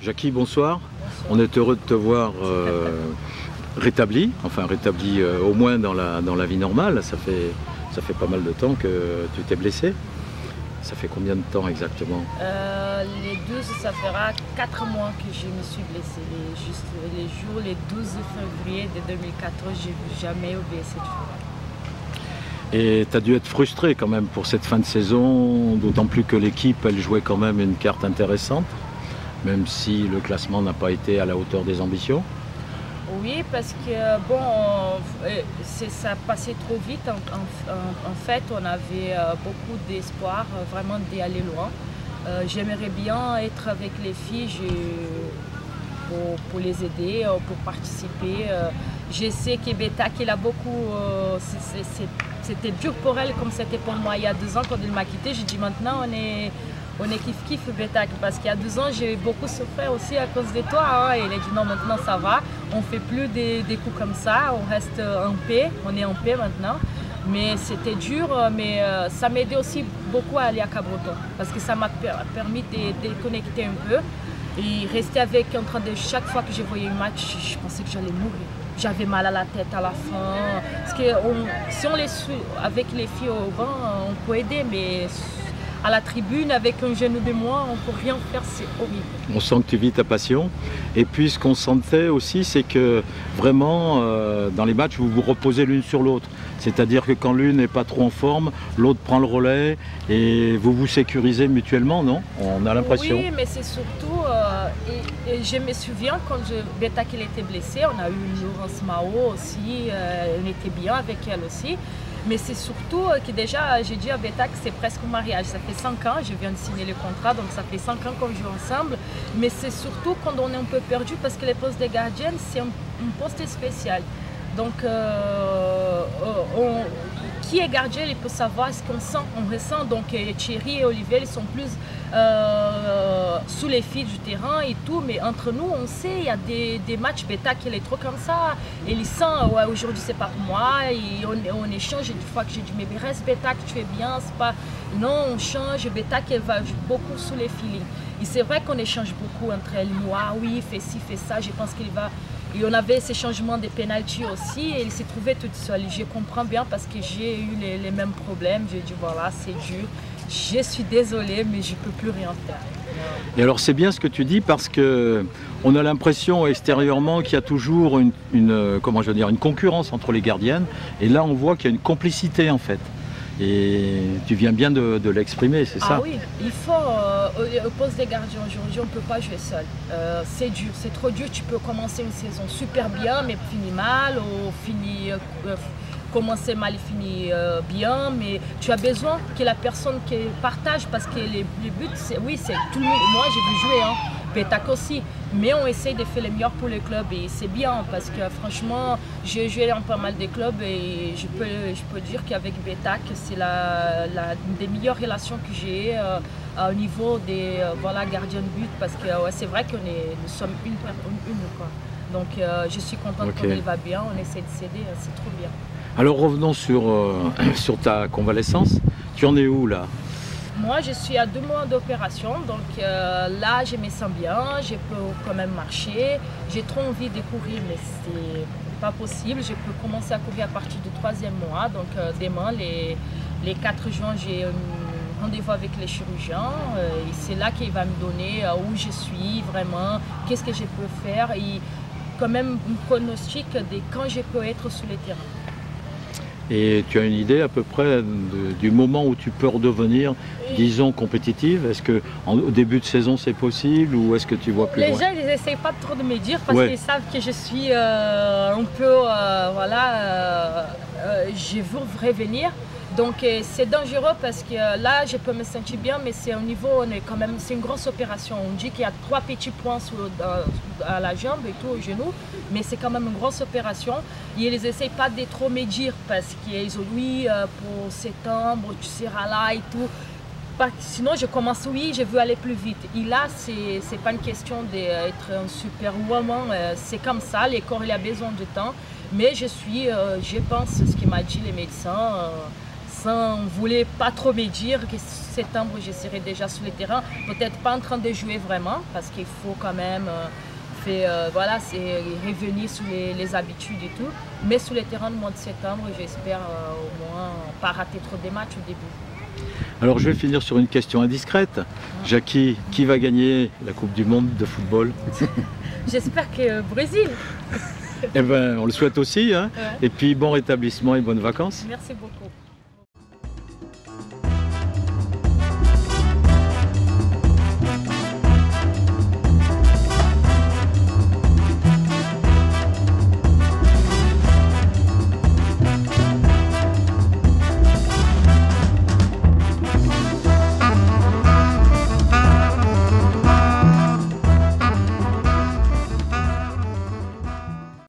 Jackie, bonsoir. On est heureux de te voir rétabli, enfin rétabli au moins dans la vie normale. Ça fait pas mal de temps que tu t'es blessé. Ça fait combien de temps exactement? Les 12, ça fera 4 mois que je me suis blessée. Les 12 février de 2014, je n'ai jamais oublié cette fois. Et tu as dû être frustré quand même pour cette fin de saison, d'autant plus que l'équipe, elle jouait quand même une carte intéressante, même si le classement n'a pas été à la hauteur des ambitions. Oui, parce que bon, ça passait trop vite. En fait, on avait beaucoup d'espoir, vraiment d'y aller loin. J'aimerais bien être avec les filles pour les aider, pour participer. Je sais que Beta, qu'il a beaucoup. C'était dur pour elle comme c'était pour moi il y a 2 ans quand elle m'a quitté. J'ai dit maintenant on est kiff Beta, parce qu'il y a 2 ans j'ai beaucoup souffert aussi à cause de toi. Hein. Et elle a dit non, maintenant ça va, on fait plus des coups comme ça, on reste en paix, on est en paix maintenant. Mais c'était dur, mais ça m'aidait aussi beaucoup à aller à Cabreton parce que ça m'a permis de déconnecter un peu et rester avec en train de chaque fois que je voyais un match, je pensais que j'allais mourir. J'avais mal à la tête à la fin. Parce que si on les suit avec les filles au banc, on peut aider, mais à la tribune, avec un genou de moins, on ne peut rien faire, c'est horrible. On sent que tu vis ta passion. Et puis ce qu'on sentait aussi, c'est que vraiment, dans les matchs, vous vous reposez l'une sur l'autre. C'est-à-dire que quand l'une n'est pas trop en forme, l'autre prend le relais et vous vous sécurisez mutuellement, non? On a l'impression. Oui, mais c'est surtout, et je me souviens quand Beta qu'il était blessé, on a eu Laurence Mao aussi, on était bien avec elle aussi. Mais c'est surtout que déjà, j'ai dit à Beta que c'est presque un mariage. Ça fait 5 ans, je viens de signer le contrat, donc ça fait 5 ans qu'on joue ensemble. Mais c'est surtout quand on est un peu perdu, parce que les postes de gardienne, c'est un poste spécial. Donc, qui est gardien, il peut savoir ce qu'on sent, on ressent. Donc, Thierry et Olivier, ils sont plus sous les fils du terrain et tout. Mais entre nous, on sait, il y a des matchs Beta qui est trop comme ça. Et ils sentent, ouais, aujourd'hui, c'est pas pour moi. Et on échange. Et des fois que j'ai dit, mais reste Beta, que tu es bien. C'est pas... Non, on change. Beta qui va beaucoup sous les feelings. Et c'est vrai qu'on échange beaucoup entre elle et moi. Oui, fais ci, fais ça. Je pense qu'il va... Et on avait ces changements de pénalty aussi et il s'est trouvé toute seule. Je comprends bien parce que j'ai eu les mêmes problèmes. J'ai dit voilà, c'est dur. Je suis désolée, mais je ne peux plus rien faire. Et alors c'est bien ce que tu dis parce que on a l'impression extérieurement qu'il y a toujours une concurrence entre les gardiennes. Et là on voit qu'il y a une complicité en fait. Et tu viens bien de l'exprimer, c'est ça? Ah oui, il faut, au poste des gardiens aujourd'hui, on ne peut pas jouer seul. C'est dur, c'est trop dur. Tu peux commencer une saison super bien, mais finir mal, ou commencer mal et finir bien. Mais tu as besoin que la personne qui partage, parce que les buts, oui, c'est tout le monde. Moi, j'ai vu jouer, hein, Betac aussi. Mais on essaye de faire le meilleur pour le club et c'est bien parce que franchement, j'ai joué dans pas mal de clubs et je peux dire qu'avec Betac, c'est une des meilleures relations que j'ai au niveau des gardiens de but parce que c'est vrai que nous sommes une quoi. Donc je suis contente quand il va bien, on essaie de s'aider, c'est trop bien. Alors revenons sur ta convalescence. Tu en es où là? Moi, je suis à 2 mois d'opération, donc là, je me sens bien, je peux quand même marcher. J'ai trop envie de courir, mais c'est pas possible. Je peux commencer à courir à partir du 3e mois. Donc demain, les 4 juin, j'ai un rendez-vous avec les chirurgiens. Et c'est là qu'il va me donner où je suis vraiment, qu'est-ce que je peux faire et quand même un pronostic de quand je peux être sur le terrain. Et tu as une idée à peu près du moment où tu peux redevenir, disons, compétitive? Est-ce qu'au début de saison c'est possible ou est-ce que tu vois plus loin? Les gens ils n'essayent pas trop de me dire parce qu'ils savent que je suis un peu, je veux revenir. Donc c'est dangereux parce que là je peux me sentir bien, mais c'est au niveau, c'est une grosse opération. On dit qu'il y a 3 petits points à la jambe et tout au genou, mais c'est quand même une grosse opération. Et ils n'essayent pas de trop me dire parce qu'ils ont oui pour septembre tu seras là et tout. Sinon je commence oui, je veux aller plus vite. Et là c'est pas une question d'être un superwoman, c'est comme ça, le corps il a besoin de temps. Mais je pense ce qu'il m'a dit les médecins. sans voulait pas trop me dire que septembre je serai déjà sur le terrain, peut-être pas en train de jouer vraiment parce qu'il faut quand même voilà, c'est revenir sur les habitudes et tout, mais sur le terrain du mois de septembre j'espère au moins pas rater trop de matchs au début. Alors je vais finir sur une question indiscrète. Jackie, qui va gagner la Coupe du Monde de football? J'espère que Brésil. Eh ben, on le souhaite aussi, hein. Ouais. Et puis bon rétablissement et bonnes vacances. Merci beaucoup.